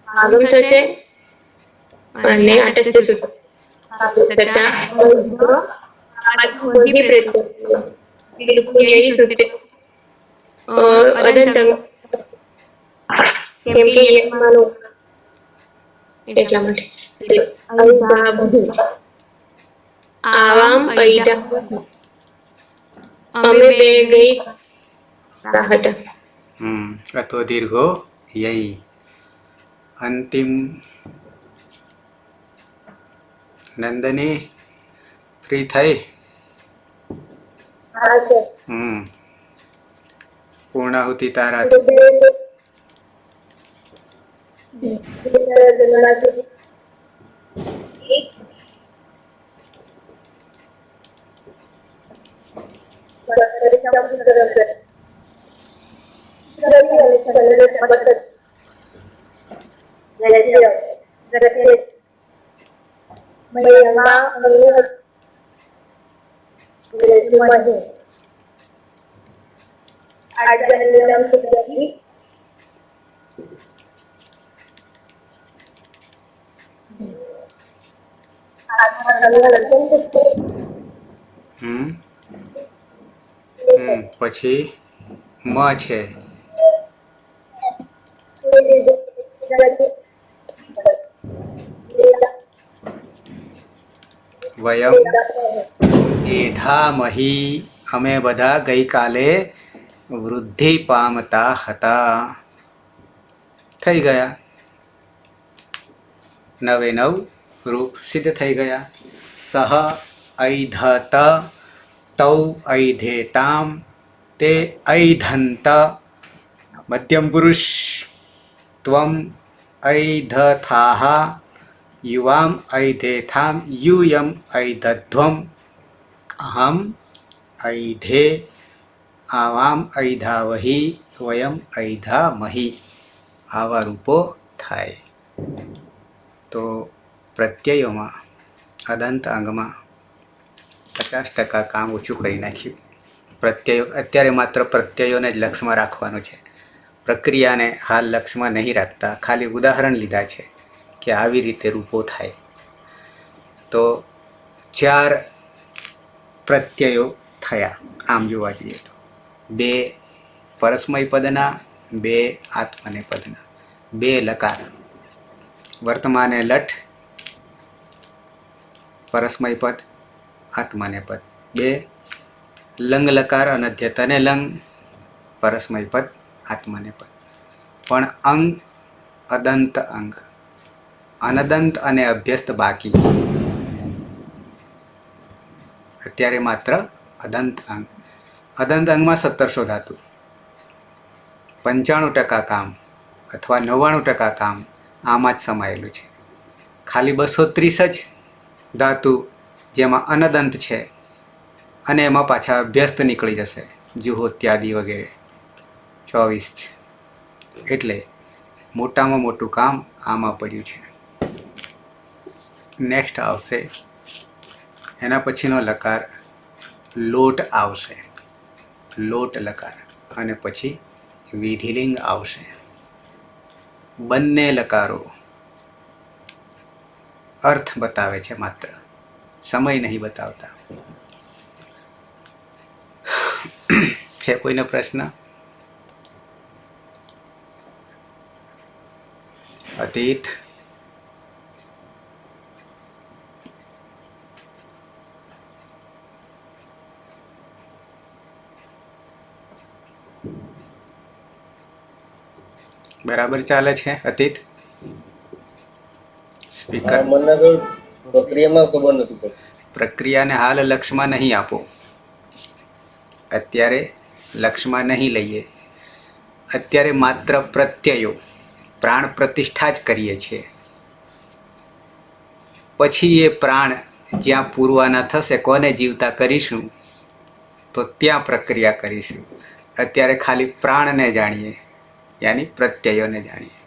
આગમ થશે અને આટસ્થ સૂત્ર તથા वही प्रत्यय बिल्कुल यही सूत्र अदंत કેમ કે માનો એટલા માટે આવામ ઐડા અમે બે ગઈ રાહટ અતો દીર્ઘો યઈ અંતિમ નંદની ફ્રી થઈ પૂર્ણાહુતિ તારા પછી મ છે વયમ એધામહી અમે બધા ગઈકાલે વૃદ્ધિ પામતા હતા થઈ ગયા નવે નવ રૂપ સિદ્ધ થઈ ગયા સહ ઐધત તૌ ઐધેતામ તે ઐધંત મધ્યમ પુરુષ ત્વમ ઐધથાહ યુવામ ઐધેથામ યુયમ ઐધધ્વમ અહમ ઐધે આવામ ઐધાવહી વયમ ઐધામહી આવા રૂપો થાય તો પ્રત્યયોમાં અદંત અંગમાં 50% કામ ઓછું કરી નાખ્યું પ્રત્યયો અત્યારે માત્ર પ્રત્યયોને જ લક્ષમાં રાખવાનું છે પ્રક્રિયાને હાલ લક્ષમાં નહીં રાખતા ખાલી ઉદાહરણ લીધા છે કે આવી રીતે રૂપો થાય તો 4 પ્રત્યયો થયા આમ જોવા જઈએ તો 2 પરસ્મય પદના 2 આત્મનેય પદના 2 લકાર વર્તમાને લઠ પરસ્મય પદ આત્માને પદ 2 લંગ લકાર અનધ્યતને લંગ પરસ્મય પદ આત્માને પદ પણ અંગ અદંત અંગ અનદંત અને અભ્યસ્ત બાકી અત્યારે માત્ર અદંત અંગ અંગમાં 1700 ધાતુ 95% કામ અથવા 99% કામ આમાં જ સમાયેલું છે ખાલી 230 જ ધાતુ જેમાં અનદંત છે અને એમાં પાછા અભ્યસ્ત નીકળી જશે જુહોત્યાદિ વગેરે 24 એટલે મોટામાં મોટું કામ આમાં પડ્યું છે નેક્સ્ટ આવશે એના પછીનો લકાર લોટ આવશે લોટ લકાર અને પછી વિધિલિંગ આવશે બંને લકારો અર્થ બતાવે છે માત્ર સમય નહીં બતાવતા છે કોઈનો પ્રશ્ન અતીત બરાબર ચાલે છે અતીત સ્પીકર મને તો પ્રક્રિયામાં ખબર નથી પડતી પ્રક્રિયાને હાલ લક્ષમાં નહીં આપો અત્યારે લક્ષમાં નહીં લઈએ અત્યારે માત્ર પ્રત્યયો પ્રાણ પ્રતિષ્ઠા જ કરીએ છીએ પછી એ પ્રાણ જ્યાં પૂરવાના થશે કોને જીવતા કરીશું તો ત્યાં પ્રક્રિયા કરીશું. અત્યારે ખાલી પ્રાણને જાણીએ, યાની પ્રત્યયોને જાણીએ.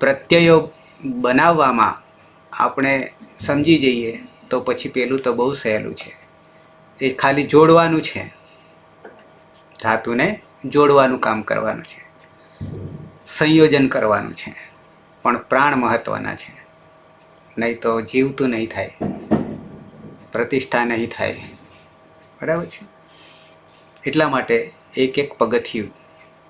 પ્રત્યયો બનાવવામાં આપણે સમજી જઈએ તો પછી પેલું તો બહુ સહેલું છે. એ ખાલી જોડવાનું છે, ધાતુને જોડવાનું કામ કરવાનું છે, સંયોજન કરવાનું છે. પણ પ્રાણ મહત્વના છે, નહીં તો જીવતું નહીં થાય, પ્રતિષ્ઠા નહીં થાય. બરાબર છે. એટલા માટે એક એક પગથિયું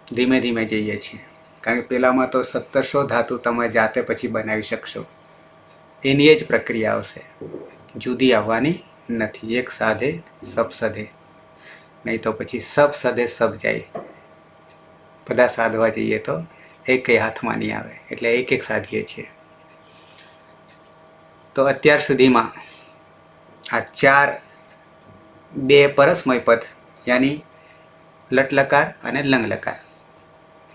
ધીમે ધીમે જઈએ છીએ. કારણ કે પેલામાં તો 1700 ધાતુ તમે જાતે પછી બનાવી શકશો. એની જ પ્રક્રિયા આવશે, જુદી આવવાની નથી. એક સાધે સબ સધે, નહીં તો પછી સબ સધે સબ જાય. બધા સાધવા જઈએ તો એક હાથમાં નહીં આવે. એટલે એક એક સાધીએ છીએ. તો અત્યાર સુધીમાં આ 4 2 પરસ્મય પદ યાની લટલકાર અને લંગલકાર,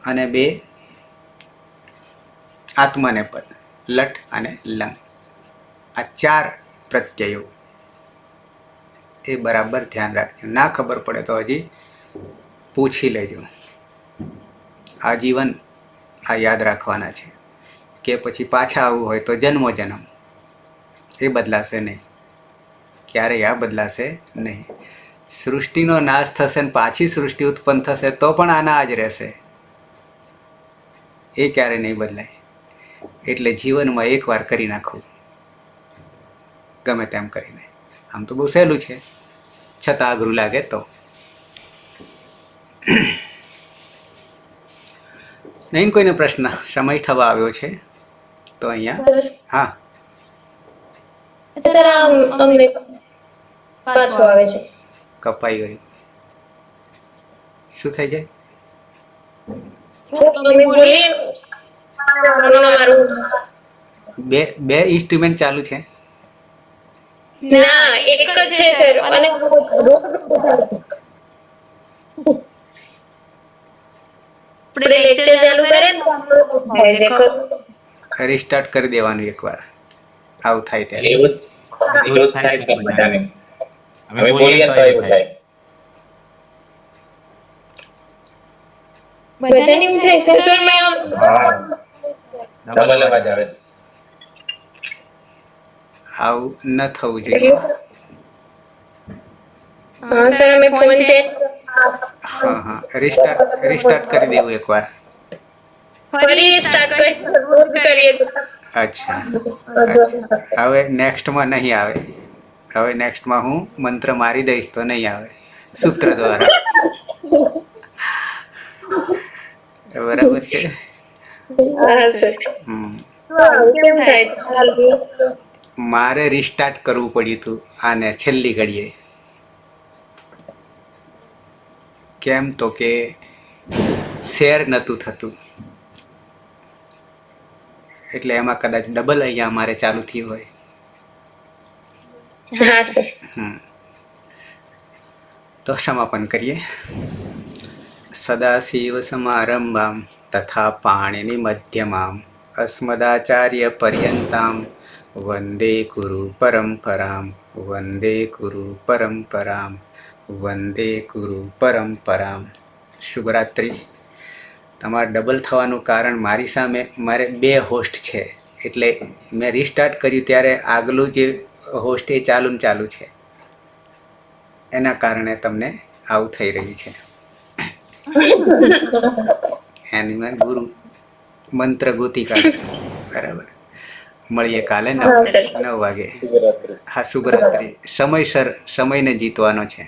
અને 2 આત્મને પદ લટ અને લંગ. આ 4 પ્રત્યયો એ બરાબર ધ્યાન રાખજો. ના ખબર પડે તો હજી પૂછી લેજો. આજીવન આ યાદ રાખવાના છે. કે પછી પાછા આવવું હોય તો જન્મો જન્મ એ બદલાશે નહીં. ક્યારેય આ બદલાશે નહીં. સૃષ્ટિનો નાશ થશે ને પાછી સૃષ્ટિ ઉત્પન્ન થશે તો પણ આના જ રહેશે. એ ક્યારે નહીં બદલાય. એટલે જીવનમાં એકવાર કરી નાખવું, ગમે તેમ કરીને. આમ તો બહુ સહેલું છે, છતાં અઘરું લાગે તો. નહીં કોઈને પ્રશ્ન? સમય થવા આવ્યો છે તો અહીંયા હા અત્યારે અમને પાછું આવે છે. કપાઈ ગયું. શું થઈ જાય? તમે બોલીએ મારું બે ઇન્સ્ટ્રુમેન્ટ ચાલુ છે. ના એક જ છે સર. અને આપણે લેક્ચર ચાલુ કરે ને રિસ્ટાર્ટ કરી દેવાનું એકવાર આવું થાય ત્યારે. એવું જ થાય છે બધાને. અમે બોલીએ તો એવું થાય. બધાને એમ થાય છે સર મેં હા, ડબલ અવાજ આવે. આવું ન થવું જોઈએ. હા સર મેં ફોન છે હા હા રિસ્ટાર્ટ કરી દેવું એકવાર. ફરી સ્ટાર્ટ કરીએ. અચ્છા હવે નેક્સ્ટમાં નહીં આવે. હવે નેક્સ્ટમાં હું મંત્ર મારી દઈશ તો નહીં આવે, સૂત્ર દ્વારા. બરાબર છે. હા સર કેમ થાય? મારે રિસ્ટાર્ટ કરવું પડ્યું હતું આને છેલ્લી ઘડીએ. કેમ તો કે શેર નહોતું થતું, એટલે એમાં કદાચ ડબલ અહીંયા અમારે ચાલુ થયું હોય. હા સર તો સમાપન કરીએ. સદાશિવ સમારંભામ તથા પાણીની મધ્યમામ અસ્મદાચાર્ય પર્યંતામ વંદે ગુરુ પરંપરામ વંદે ગુરુ પરંપરામ વંદે ગુરુ પરંપરામ. શુભરાત્રિ. તમારે ડબલ થવાનું કારણ મારી સામે મારે 2 હોસ્ટ છે, એટલે મેં રિસ્ટાર્ટ કર્યું ત્યારે આગલું જે હોસ્ટ એ ચાલુ છે. એના કારણે તમને આવું થઈ રહ્યું છે. એની મેં ગુરુ મંત્ર ગોતી કાઢ. બરાબર. મળીએ કાલે 9 વાગે. શિવરાત્રી. હા શુભરાત્રિ. સમયસર સમયને જીતવાનો છે.